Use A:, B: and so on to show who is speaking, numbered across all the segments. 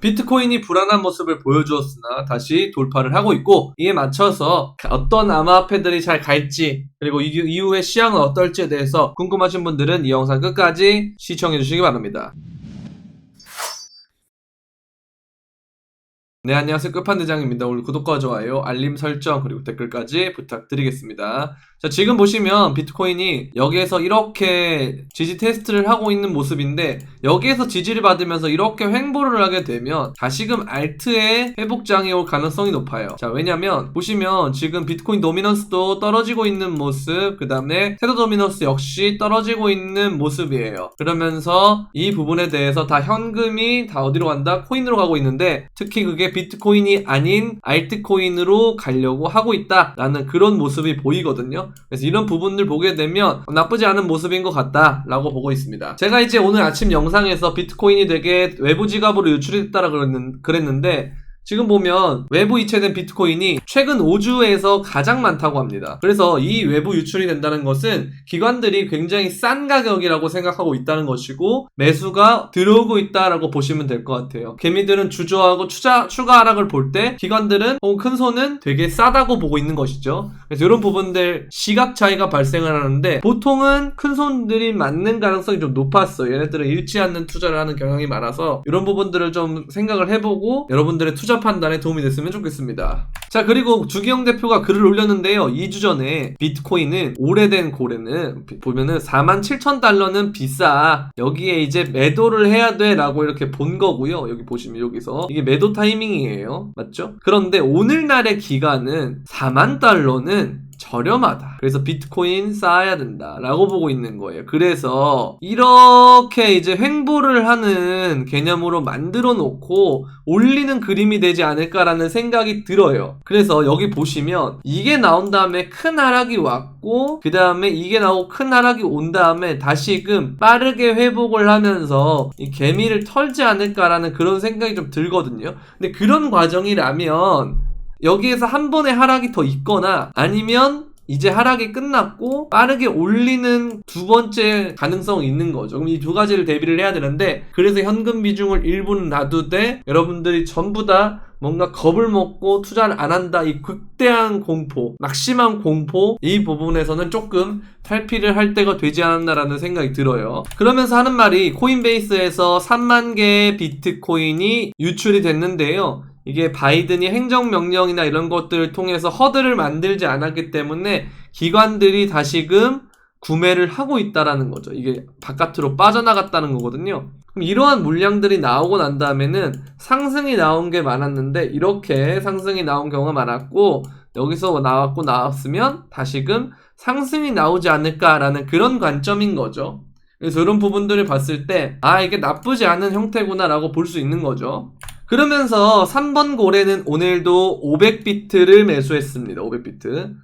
A: 비트코인이 불안한 모습을 보여주었으나 다시 돌파를 하고 있고, 이에 맞춰서 어떤 암호화폐들이 잘 갈지, 그리고 이후의 시황은 어떨지에 대해서 궁금하신 분들은 이 영상 끝까지 시청해 주시기 바랍니다. 네, 안녕하세요. 끝판대장입니다. 오늘 구독과 좋아요, 알림 설정, 그리고 댓글까지 부탁드리겠습니다. 자, 지금 보시면 비트코인이 여기에서 이렇게 지지 테스트를 하고 있는 모습인데, 여기에서 지지를 받으면서 이렇게 횡보를 하게 되면 다시금 알트의 회복장이 올 가능성이 높아요. 자, 왜냐면 보시면 지금 비트코인 도미넌스도 떨어지고 있는 모습, 그 다음에 테더 도미넌스 역시 떨어지고 있는 모습이에요. 그러면서 이 부분에 대해서 다 현금이 다 어디로 간다? 코인으로 가고 있는데, 특히 그게 비트코인이 아닌 알트코인으로 가려고 하고 있다라는 그런 모습이 보이거든요. 그래서 이런 부분들 보게 되면 나쁘지 않은 모습인 것 같다 라고 보고 있습니다. 제가 이제 오늘 아침 영상에서 비트코인이 되게 외부 지갑으로 유출이 됐다라고 그랬는데, 지금 보면 외부 이체된 비트코인이 최근 5주에서 가장 많다고 합니다. 그래서 이 외부 유출이 된다는 것은 기관들이 굉장히 싼 가격이라고 생각하고 있다는 것이고, 매수가 들어오고 있다라고 보시면 될 것 같아요. 개미들은 주저하고 추가 하락을 볼 때 기관들은 혹은 큰손은 되게 싸다고 보고 있는 것이죠. 그래서 이런 부분들 시각 차이가 발생을 하는데, 보통은 큰손들이 맞는 가능성이 좀 높았어요. 얘네들은 잃지 않는 투자를 하는 경향이 많아서 이런 부분들을 좀 생각을 해보고 여러분들의 투자 판단에 도움이 됐으면 좋겠습니다. 자, 그리고 주기영 대표가 글을 올렸는데요. 2주 전에 비트코인은 오래된 고래는 보면은 47,000달러는 비싸, 여기에 이제 매도를 해야 돼 라고 이렇게 본 거고요. 여기 보시면 여기서 이게 매도 타이밍이에요. 맞죠? 그런데 오늘날의 기간은 40,000달러는 저렴하다, 그래서 비트코인 쌓아야 된다 라고 보고 있는 거예요. 그래서 이렇게 이제 횡보를 하는 개념으로 만들어 놓고 올리는 그림이 되지 않을까라는 생각이 들어요. 그래서 여기 보시면 이게 나온 다음에 큰 하락이 왔고, 그 다음에 이게 나오고 큰 하락이 온 다음에 다시금 빠르게 회복을 하면서 이 개미를 털지 않을까라는 그런 생각이 좀 들거든요. 근데 그런 과정이라면 여기에서 한 번의 하락이 더 있거나, 아니면 이제 하락이 끝났고 빠르게 올리는 두 번째 가능성이 있는 거죠. 그럼 이 두 가지를 대비를 해야 되는데, 그래서 현금 비중을 일부는 놔두되 여러분들이 전부 다 뭔가 겁을 먹고 투자를 안 한다, 이 극대한 공포, 막심한 공포, 이 부분에서는 조금 탈피를 할 때가 되지 않았나라는 생각이 들어요. 그러면서 하는 말이, 코인베이스에서 3만 개의 비트코인이 유출이 됐는데요, 이게 바이든이 행정명령이나 이런 것들을 통해서 허들을 만들지 않았기 때문에 기관들이 다시금 구매를 하고 있다라는 거죠. 이게 바깥으로 빠져나갔다는 거거든요. 그럼 이러한 물량들이 나오고 난 다음에는 상승이 나온 게 많았는데, 이렇게 상승이 나온 경우가 많았고, 여기서 나왔으면 다시금 상승이 나오지 않을까라는 그런 관점인 거죠. 그래서 이런 부분들을 봤을 때 이게 나쁘지 않은 형태구나 라고 볼 수 있는 거죠. 그러면서 3번 고래는 오늘도 500비트를 매수했습니다. 500비트.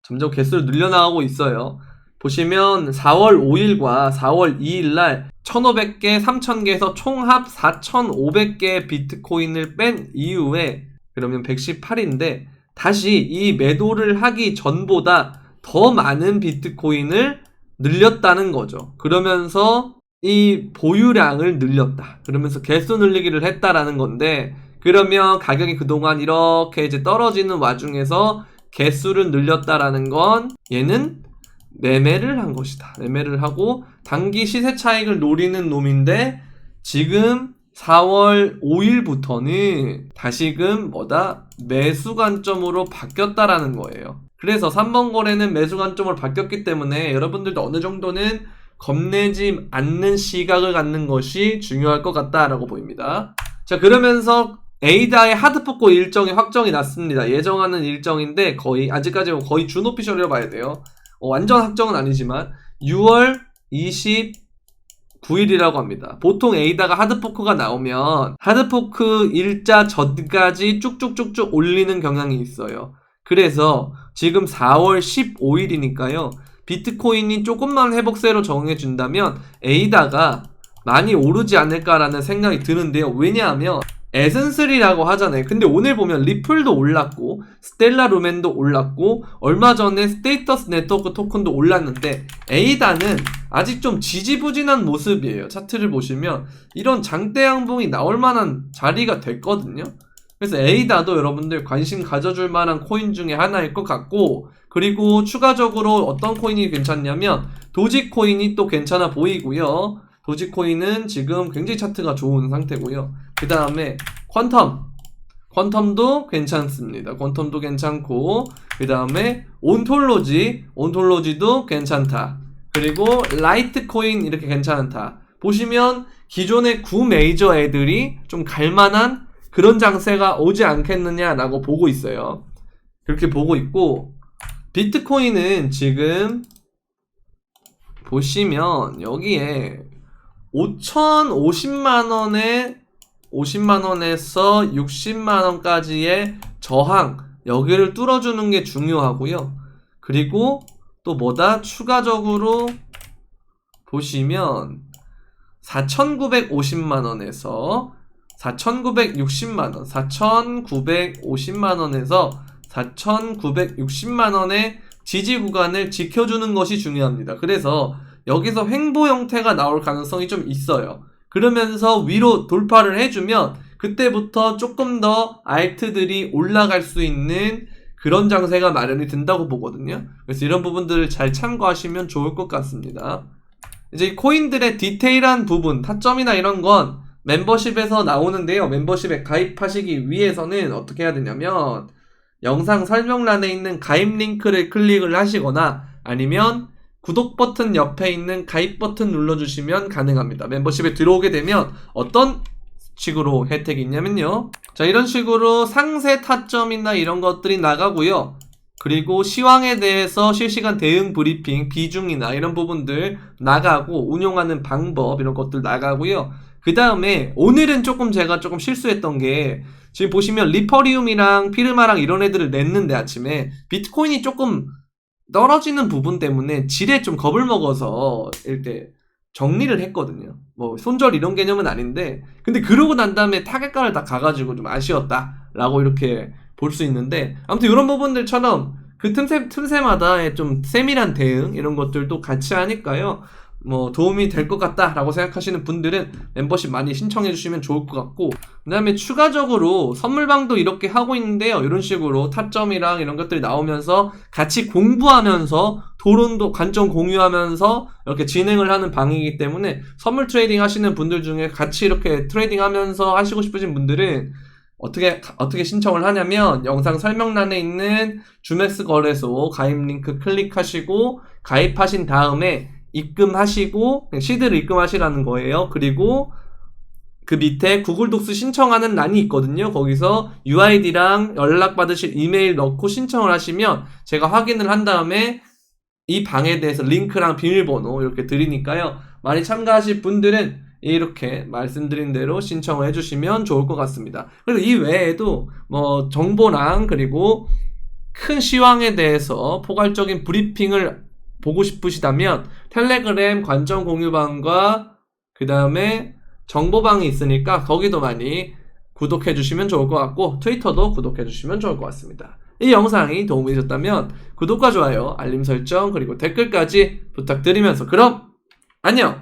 A: 점점 개수를 늘려나가고 있어요. 보시면 4월 5일과 4월 2일날 1,500개, 3,000개에서 총합 4,500개의 비트코인을 뺀 이후에, 그러면 118인데 다시 이 매도를 하기 전보다 더 많은 비트코인을 늘렸다는 거죠. 그러면서 이 보유량을 늘렸다, 그러면서 개수 늘리기를 했다라는 건데, 그러면 가격이 그동안 이렇게 이제 떨어지는 와중에서 개수를 늘렸다라는 건 얘는 매매를 한 것이다. 매매를 하고 단기 시세 차익을 노리는 놈인데, 지금 4월 5일부터는 다시금 매수 관점으로 바뀌었다라는 거예요. 그래서 3번 거래는 매수 관점으로 바뀌었기 때문에 여러분들도 어느 정도는 겁내지 않는 시각을 갖는 것이 중요할 것 같다라고 보입니다. 자, 그러면서 에이다의 하드포크 일정이 확정이 났습니다. 예정하는 일정인데 아직까지 거의 준오피셜이라고 봐야 돼요. 완전 확정은 아니지만 6월 29일이라고 합니다. 보통 에이다가 하드포크가 나오면 하드포크 일자 전까지 쭉쭉쭉쭉 올리는 경향이 있어요. 그래서 지금 4월 15일이니까요. 비트코인이 조금만 회복세로 정해준다면 에이다가 많이 오르지 않을까라는 생각이 드는데요. 왜냐하면 에센슬이라고 하잖아요. 근데 오늘 보면 리플도 올랐고 스텔라 루멘도 올랐고 얼마 전에 스테이터스 네트워크 토큰도 올랐는데 에이다는 아직 좀 지지부진한 모습이에요. 차트를 보시면 이런 장대 양봉이 나올 만한 자리가 됐거든요. 그래서 에이다도 여러분들 관심 가져줄 만한 코인 중에 하나일 것 같고, 그리고 추가적으로 어떤 코인이 괜찮냐면 도지코인이 또 괜찮아 보이고요. 도지코인은 지금 굉장히 차트가 좋은 상태고요. 그 다음에 퀀텀도 괜찮습니다. 퀀텀도 괜찮고, 그 다음에 온톨로지도 괜찮다. 그리고 라이트코인 이렇게 괜찮다. 보시면 기존의 9메이저 애들이 좀 갈만한 그런 장세가 오지 않겠느냐라고 보고 있어요. 그렇게 보고 있고, 비트코인은 지금 보시면 여기에 5,050만원에 50만원에서 60만원까지의 저항, 여기를 뚫어주는 게 중요하고요. 그리고 또 뭐다? 추가적으로 보시면 4,950만원에서 4,960만원, 4,950만원에서 4,960만원의 지지 구간을 지켜주는 것이 중요합니다. 그래서 여기서 횡보 형태가 나올 가능성이 좀 있어요. 그러면서 위로 돌파를 해주면 그때부터 조금 더 알트들이 올라갈 수 있는 그런 장세가 마련이 된다고 보거든요. 그래서 이런 부분들을 잘 참고하시면 좋을 것 같습니다. 이제 이 코인들의 디테일한 부분, 타점이나 이런 건 멤버십에서 나오는데요. 멤버십에 가입하시기 위해서는 어떻게 해야 되냐면 영상 설명란에 있는 가입 링크를 클릭을 하시거나 아니면 구독 버튼 옆에 있는 가입 버튼 눌러주시면 가능합니다. 멤버십에 들어오게 되면 어떤 식으로 혜택이 있냐면요. 자, 이런 식으로 상세 타점이나 이런 것들이 나가고요. 그리고 시황에 대해서 실시간 대응 브리핑, 비중이나 이런 부분들 나가고 운용하는 방법 이런 것들 나가고요. 그 다음에 오늘은 제가 조금 실수했던 게 지금 보시면 리퍼리움이랑 피르마랑 이런 애들을 냈는데 아침에 비트코인이 조금 떨어지는 부분 때문에 질에 좀 겁을 먹어서 이렇게 정리를 했거든요. 뭐 손절 이런 개념은 아닌데, 근데 그러고 난 다음에 타겟가를 다 가가지고 좀 아쉬웠다라고 이렇게 볼 수 있는데, 아무튼 이런 부분들처럼 그 틈새마다의 좀 세밀한 대응 이런 것들도 같이 하니까요. 뭐 도움이 될 것 같다라고 생각하시는 분들은 멤버십 많이 신청해 주시면 좋을 것 같고, 그 다음에 추가적으로 선물방도 이렇게 하고 있는데요. 이런 식으로 타점이랑 이런 것들이 나오면서 같이 공부하면서 토론도 관점 공유하면서 이렇게 진행을 하는 방이기 때문에 선물 트레이딩 하시는 분들 중에 같이 이렇게 트레이딩 하면서 하시고 싶으신 분들은 어떻게 신청을 하냐면 영상 설명란에 있는 주맥스 거래소 가입 링크 클릭하시고 가입하신 다음에 입금하시고 시드를 입금하시라는 거예요. 그리고 그 밑에 구글 독스 신청하는 란이 있거든요. 거기서 UID랑 연락받으실 이메일 넣고 신청을 하시면 제가 확인을 한 다음에 이 방에 대해서 링크랑 비밀번호 이렇게 드리니까요. 많이 참가하실 분들은 이렇게 말씀드린 대로 신청을 해주시면 좋을 것 같습니다. 그리고 이 외에도 뭐 정보랑 그리고 큰 시황에 대해서 포괄적인 브리핑을 보고 싶으시다면 텔레그램 관점 공유방과 그 다음에 정보방이 있으니까 거기도 많이 구독해 주시면 좋을 것 같고 트위터도 구독해 주시면 좋을 것 같습니다. 이 영상이 도움이 되셨다면 구독과 좋아요, 알림 설정 그리고 댓글까지 부탁드리면서 그럼 안녕!